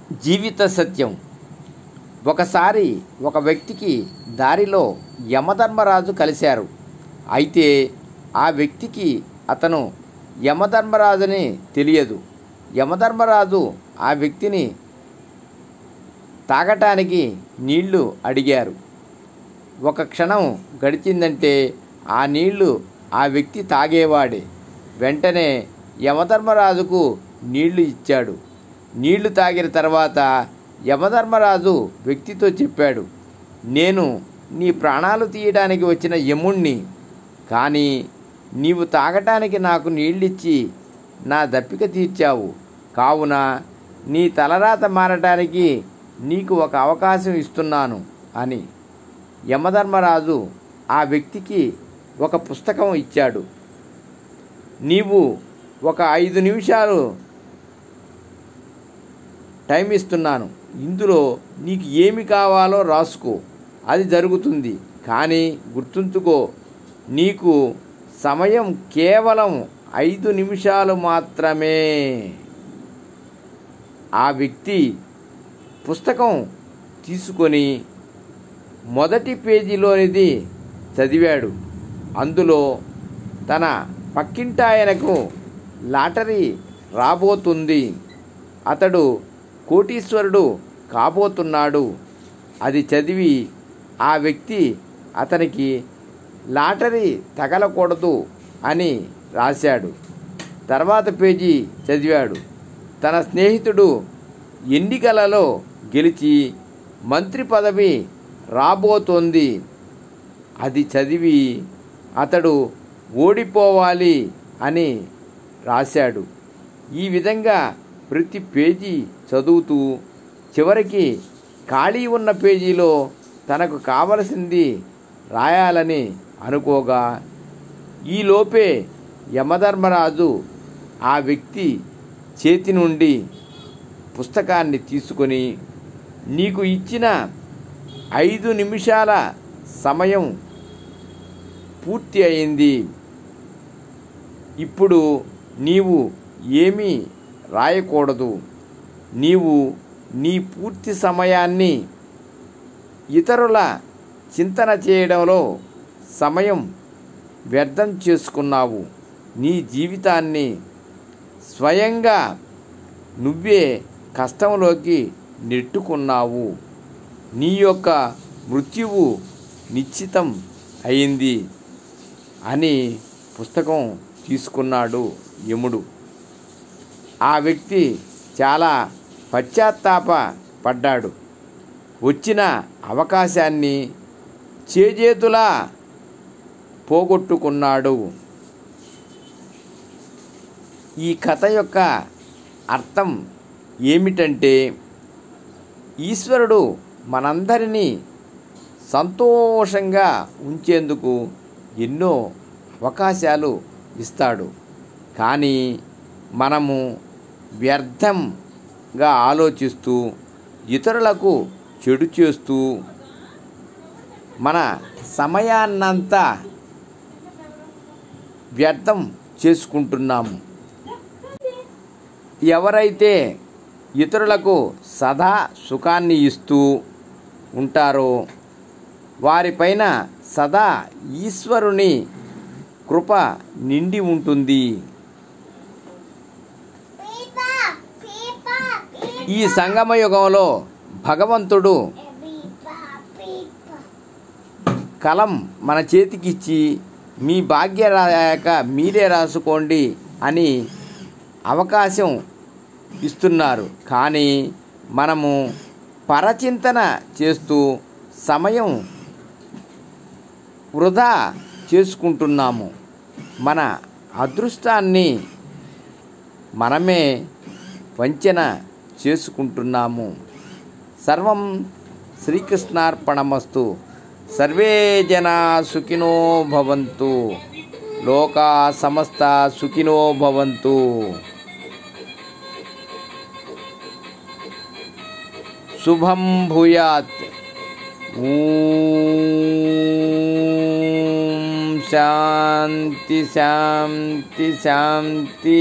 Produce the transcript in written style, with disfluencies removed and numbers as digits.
జీవిత సత్యం. ఒకసారి ఒక వ్యక్తికి దారిలో యమధర్మరాజు కలిశారు. అయితే ఆ వ్యక్తికి అతను యమధర్మరాజుని తెలియదు. యమధర్మరాజు ఆ వ్యక్తిని తాగటానికి నీళ్లు అడిగారు. ఒక క్షణం గడిచిందంటే ఆ నీళ్లు ఆ వ్యక్తి తాగేవాడే. వెంటనే యమధర్మరాజుకు నీళ్లు ఇచ్చాడు. నీళ్లు తాగిన తర్వాత యమధర్మరాజు వ్యక్తితో చెప్పాడు, నేను నీ ప్రాణాలు తీయడానికి వచ్చిన యముణ్ణి, కానీ నీవు తాగటానికి నాకు నీళ్ళిచ్చి నా దప్పిక తీర్చావు. కావున నీ తలరాత మారటానికి నీకు ఒక అవకాశం ఇస్తున్నాను అని యమధర్మరాజు ఆ వ్యక్తికి ఒక పుస్తకం ఇచ్చాడు. నీవు ఒక 5 నిమిషాలు టైం ఇస్తున్నాను. ఇందులో నీకు ఏమి కావాలో రాసుకో, అది జరుగుతుంది. కానీ గుర్తుంచుకో, నీకు సమయం కేవలం 5 నిమిషాలు మాత్రమే. ఆ వ్యక్తి పుస్తకం తీసుకొని మొదటి పేజీలోనిది చదివాడు. అందులో తన పక్కింటాయనకు లాటరీ రాబోతుంది, అతడు కోటీశ్వరుడు కాబోతున్నాడు. అది చదివి ఆ వ్యక్తి అతనికి లాటరీ తగలకూడదు అని రాశాడు. తర్వాత పేజీ చదివాడు. తన స్నేహితుడు ఎన్నికలలో గెలిచి మంత్రి పదవి రాబోతోంది. అది చదివి అతడు ఓడిపోవాలి అని రాశాడు. ఈ విధంగా ప్రతి పేజీ చదువుతూ చివరికి ఖాళీ ఉన్న పేజీలో తనకు కావలసింది రాయాలని అనుకోగా ఈలోపే యమధర్మరాజు ఆ వ్యక్తి చేతి నుండి పుస్తకాన్ని తీసుకొని, నీకు ఇచ్చిన 5 నిమిషాల సమయం పూర్తి అయింది. ఇప్పుడు నీవు ఏమీ రాయకూడదు. నీవు నీ పూర్తి సమయాన్ని ఇతరుల చింతన చేయడంలో సమయం వ్యర్థం చేసుకున్నావు. నీ జీవితాన్ని స్వయంగా నువ్వే కష్టంలోకి నెట్టుకున్నావు. నీ యొక్క మృత్యువు నిశ్చితం అయింది అని పుస్తకం తీసుకున్నాడు యముడు. ఆ వ్యక్తి చాలా పశ్చాత్తాపడ్డాడు. వచ్చిన అవకాశాన్ని చేజేతులా పోగొట్టుకున్నాడు. ఈ కథ యొక్క అర్థం ఏమిటంటే, ఈశ్వరుడు మనందరినీ సంతోషంగా ఉంచేందుకు ఎన్నో అవకాశాలు ఇస్తాడు. కానీ మనము వ్యర్థంగా ఆలోచిస్తూ ఇతరులకు చెడు చేస్తూ మన సమయాన్నంతా వ్యర్థం చేసుకుంటున్నాము. ఎవరైతే ఇతరులకు సదా సుఖాన్ని ఇస్తూ ఉంటారో వారిపైన సదా ఈశ్వరుని కృప నిండి ఉంటుంది. ఈ సంగమయుగంలో భగవంతుడు కలం మన చేతికిచ్చి మీ భాగ్య రాక మీరే రాసుకోండి అని అవకాశం ఇస్తున్నారు. కానీ మనము పరచింతన చేస్తూ సమయం వృధా చేసుకుంటున్నాము. మన అదృష్టాన్ని మనమే వంచన చేసుకుంటున్నాము. సర్వం శ్రీకృష్ణార్పణమస్తు. సర్వే జనా సుఖినో భవంతు. లోకా సమస్త సుఖినో భవంతు. శుభం భూయాత్. శాంతి శాంతి శాంతి.